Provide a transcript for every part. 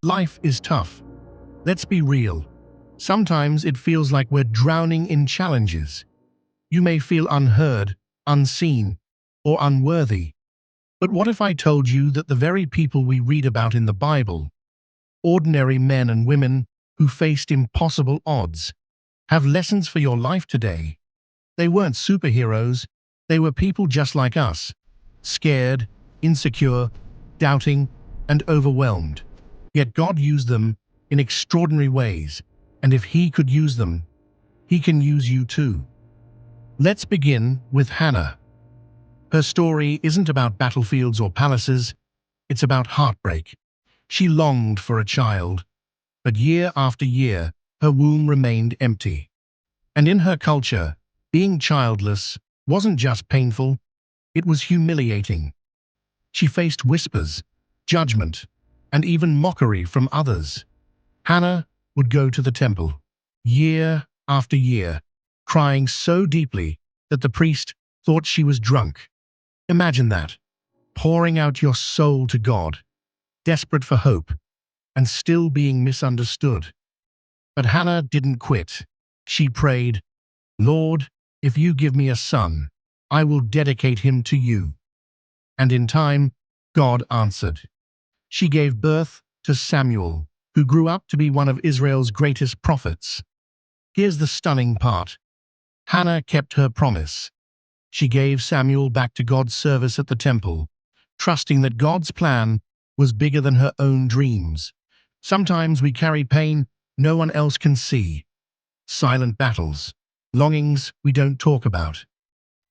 Life is tough. Let's be real. Sometimes it feels like we're drowning in challenges. You may feel unheard, unseen, or unworthy. But what if I told you that the very people we read about in the Bible, ordinary men and women who faced impossible odds, have lessons for your life today? They weren't superheroes, they were people just like us, scared, insecure, doubting, and overwhelmed. Yet God used them in extraordinary ways, and if He could use them, He can use you too. Let's begin with Hannah. Her story isn't about battlefields or palaces, it's about heartbreak. She longed for a child, but year after year, her womb remained empty. And in her culture, being childless wasn't just painful, it was humiliating. She faced whispers, judgment, and even mockery from others. Hannah would go to the temple, year after year, crying so deeply that the priest thought she was drunk. Imagine that, pouring out your soul to God, desperate for hope, and still being misunderstood. But Hannah didn't quit. She prayed, "Lord, if you give me a son, I will dedicate him to you." And in time, God answered. She gave birth to Samuel, who grew up to be one of Israel's greatest prophets. Here's the stunning part. Hannah kept her promise. She gave Samuel back to God's service at the temple, trusting that God's plan was bigger than her own dreams. Sometimes we carry pain no one else can see, silent battles, longings we don't talk about.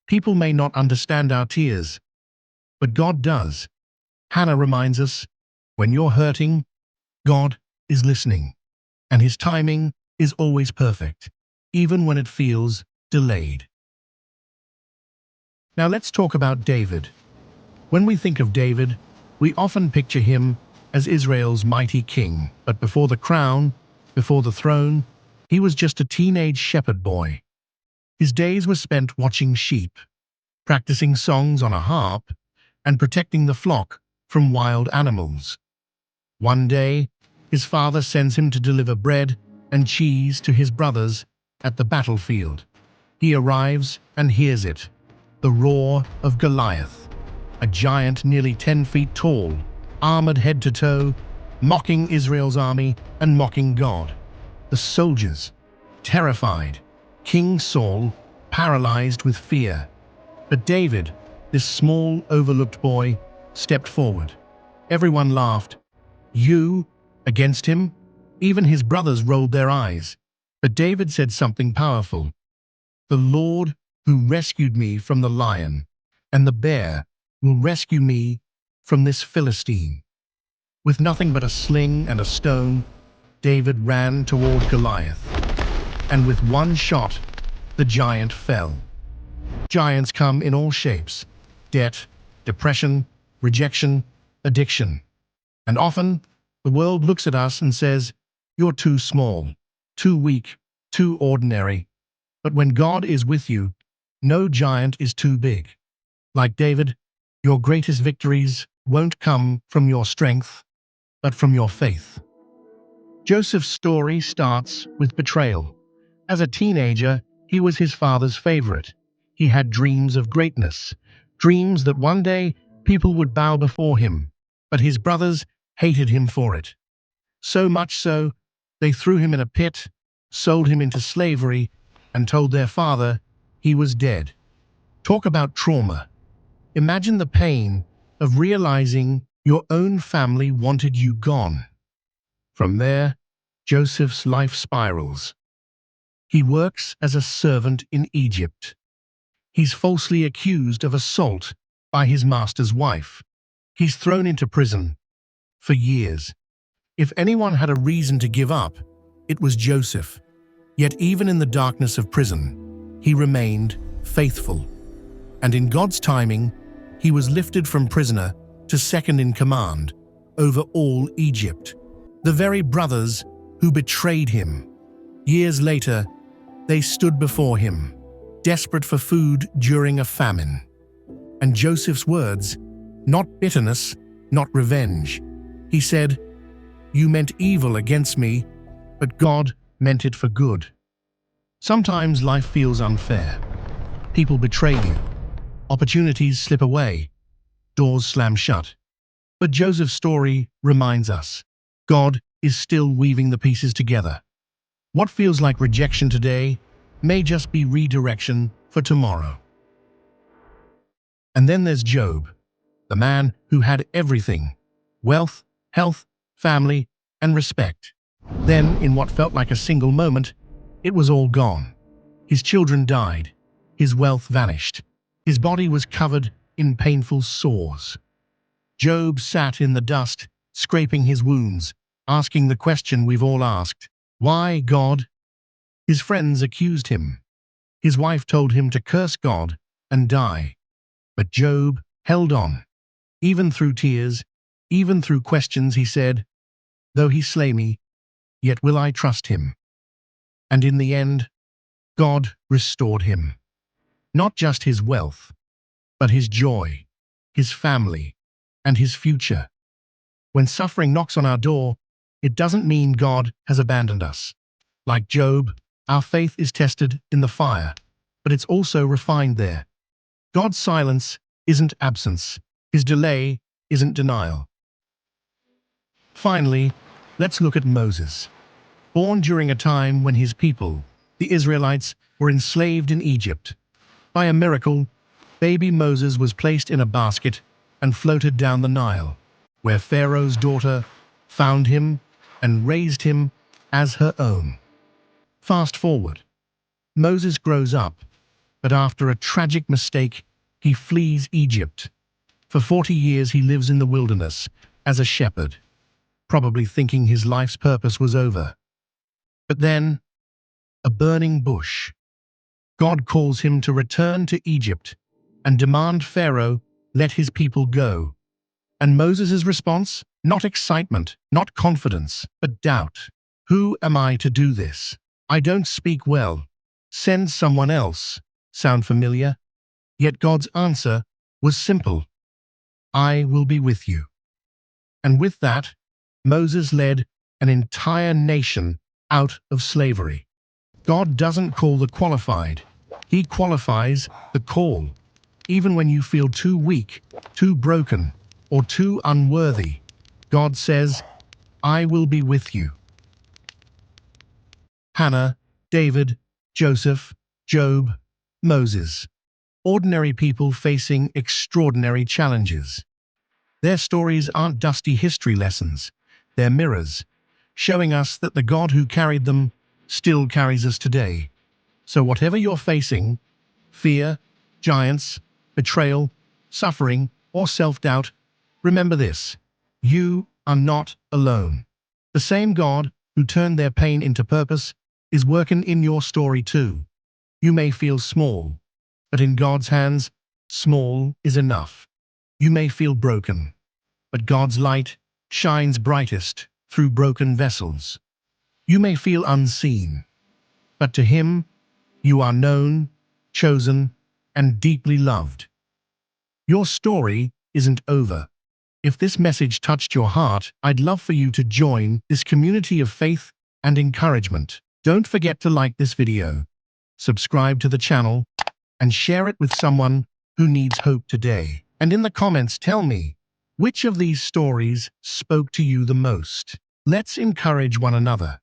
People may not understand our tears, but God does. Hannah reminds us, when you're hurting, God is listening, and His timing is always perfect, even when it feels delayed. Now let's talk about David. When we think of David, we often picture him as Israel's mighty king, but before the crown, before the throne, he was just a teenage shepherd boy. His days were spent watching sheep, practicing songs on a harp, and protecting the flock from wild animals. One day, his father sends him to deliver bread and cheese to his brothers at the battlefield. He arrives and hears it, the roar of Goliath, a giant nearly 10 feet tall, armored head to toe, mocking Israel's army and mocking God. The soldiers, terrified, King Saul, paralyzed with fear. But David, this small, overlooked boy, stepped forward. Everyone laughed. You, against him? Even his brothers rolled their eyes. But David said something powerful. The Lord who rescued me from the lion and the bear will rescue me from this Philistine. With nothing but a sling and a stone, David ran toward Goliath, and with one shot, the giant fell. Giants come in all shapes: debt, depression, rejection, addiction. And often, the world looks at us and says, "You're too small, too weak, too ordinary." But when God is with you, no giant is too big. Like David, your greatest victories won't come from your strength, but from your faith. Joseph's story starts with betrayal. As a teenager, he was his father's favorite. He had dreams of greatness, dreams that one day people would bow before him, but his brothers hated him for it. So much so, they threw him in a pit, sold him into slavery, and told their father he was dead. Talk about trauma. Imagine the pain of realizing your own family wanted you gone. From there, Joseph's life spirals. He works as a servant in Egypt. He's falsely accused of assault by his master's wife. He's thrown into prison for years. If anyone had a reason to give up, it was Joseph. Yet even in the darkness of prison, he remained faithful. And in God's timing, he was lifted from prisoner to second in command over all Egypt. The very brothers who betrayed him. Years later, they stood before him, desperate for food during a famine. And Joseph's words, not bitterness, not revenge. He said, You meant evil against me, but God meant it for good. Sometimes life feels unfair. People betray you. Opportunities slip away. Doors slam shut. But Joseph's story reminds us, God is still weaving the pieces together. What feels like rejection today may just be redirection for tomorrow. And then there's Job, the man who had everything: wealth, health, family, and respect. Then, in what felt like a single moment, it was all gone. His children died. His wealth vanished. His body was covered in painful sores. Job sat in the dust, scraping his wounds, asking the question we've all asked: why, God? His friends accused him. His wife told him to curse God and die. But Job held on. Even through tears, even through questions, he said, "Though he slay me, yet will I trust him." And in the end, God restored him. Not just his wealth, but his joy, his family, and his future. When suffering knocks on our door, it doesn't mean God has abandoned us. Like Job, our faith is tested in the fire, but it's also refined there. God's silence isn't absence. His delay isn't denial. Finally, let's look at Moses. Born during a time when his people, the Israelites, were enslaved in Egypt. By a miracle, baby Moses was placed in a basket and floated down the Nile, where Pharaoh's daughter found him and raised him as her own. Fast forward, Moses grows up, but after a tragic mistake, he flees Egypt. For 40 years he lives in the wilderness as a shepherd, probably thinking his life's purpose was over. But then, a burning bush. God calls him to return to Egypt and demand Pharaoh let his people go. And Moses' response? Not excitement, not confidence, but doubt. Who am I to do this? I don't speak well. Send someone else. Sound familiar? Yet God's answer was simple: I will be with you. And with that, Moses led an entire nation out of slavery. God doesn't call the qualified. He qualifies the call. Even when you feel too weak, too broken, or too unworthy, God says, I will be with you. Hannah, David, Joseph, Job, Moses. Ordinary people facing extraordinary challenges. Their stories aren't dusty history lessons. They're mirrors, showing us that the God who carried them still carries us today. So whatever you're facing, fear, giants, betrayal, suffering, or self-doubt, remember this: you are not alone. The same God who turned their pain into purpose is working in your story too. You may feel small, but in God's hands, small is enough. You may feel broken, but God's light shines brightest through broken vessels. You may feel unseen, but to Him, you are known, chosen, and deeply loved. Your story isn't over. If this message touched your heart, I'd love for you to join this community of faith and encouragement. Don't forget to like this video, subscribe to the channel, and share it with someone who needs hope today. And in the comments, tell me, which of these stories spoke to you the most? Let's encourage one another.